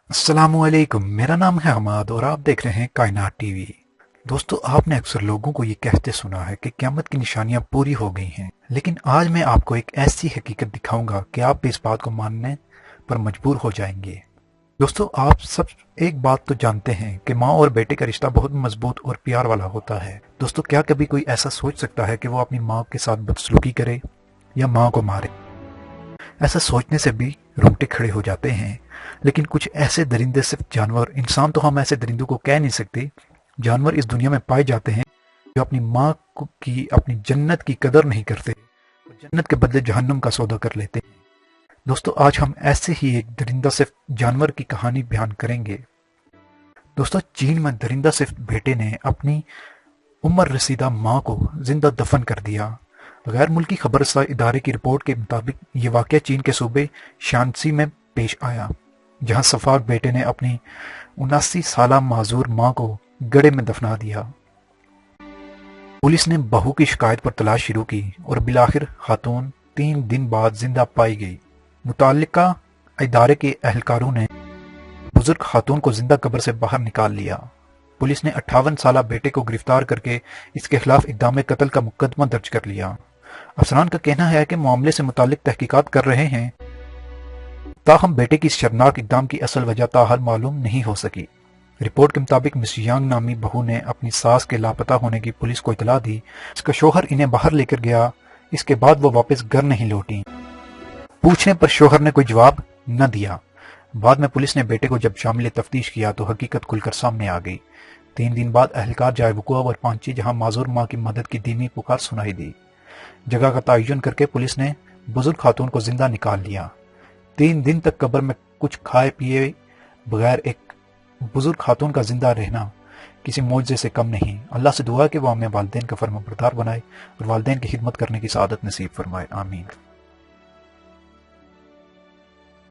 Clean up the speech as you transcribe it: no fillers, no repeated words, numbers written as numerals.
अस्सलामुअलैकुम। मेरा नाम है हमाद और आप देख रहे हैं कायनात टीवी। दोस्तों, आपने अक्सर लोगों को ये कहते सुना है कि क़यामत की निशानियां पूरी हो गई हैं, लेकिन आज मैं आपको एक ऐसी हकीकत दिखाऊंगा कि आप भी इस बात को मानने पर मजबूर हो जाएंगे। दोस्तों, आप सब एक बात तो जानते हैं कि माँ और बेटे का रिश्ता बहुत मजबूत और प्यार वाला होता है। दोस्तों, क्या कभी कोई ऐसा सोच सकता है कि वो अपनी माँ के साथ बदसलूकी करे या माँ को मारे? ऐसा सोचने से भी रोंगटे खड़े हो जाते हैं। लेकिन कुछ ऐसे दरिंदे, सिर्फ जानवर, इंसान तो हम ऐसे दरिंदों को कह नहीं सकते, जानवर इस दुनिया में पाए जाते हैं जो अपनी माँ की, अपनी जन्नत की कदर नहीं करते और जन्नत के बदले जहन्नम का सौदा कर लेते हैं। दोस्तों, आज हम ऐसे ही एक दरिंदा सिर्फ जानवर की कहानी बयान करेंगे। दोस्तों, चीन में दरिंदा सिर्फ बेटे ने अपनी उम्र रसीदा माँ को जिंदा दफन कर दिया। गैर मुल्की खबरसा इदारे की रिपोर्ट के मुताबिक ये वाक़या चीन के सूबे शांसी में पेश आया, जहां सफाक बेटे ने अपनी 79 साला माजूर मां को गड्ढे में दफना दिया। पुलिस ने बहू की शिकायत पर तलाश शुरू की और बिलाखिर खातून 3 दिन बाद जिंदा पाई गई। मुताल्लिका इदारे के एहलकारों ने बुजुर्ग खातून को जिंदा कब्र से बाहर निकाल लिया। पुलिस ने 58 साला बेटे को गिरफ्तार करके इसके खिलाफ इक़दाम कत्ल का मुकदमा दर्ज कर लिया। अफसरान का कहना है कि मामले से मुतालिक तहकीकात कर रहे हैं, ताहम बेटे की इस शर्मनाक इक़दाम की असल वजह ताहाल मालूम नहीं हो सकी। रिपोर्ट के मुताबिक मिस यांग नामी बहू ने अपनी सास के लापता होने की पुलिस को इतला दी। इसका शोहर इन्हें बाहर लेकर गया। इसके बाद वो वापस घर नहीं लौटी। पूछने पर शोहर ने कोई जवाब न दिया। बाद में पुलिस ने बेटे को जब शामिल तफ्तीश किया तो हकीकत खुलकर सामने आ गई। 3 दिन बाद अहलकार जाए वकुआ और पहुंची, जहां माजूर माँ की मदद की धीमी पुकार सुनाई दी। जगह का तयन करके पुलिस ने बुजुर्ग खातून को जिंदा निकाल लिया। 3 दिन तक कब्र में कुछ खाए पिए बगैर एक बुजुर्ग खातून का जिंदा रहना किसी मौजज़े से कम नहीं। अल्लाह से दुआ कि वो हमें वालिदैन का फर्माबरदार बनाए और वालिदैन की खिदमत करने की सआदत नसीब फरमाए। आमीन।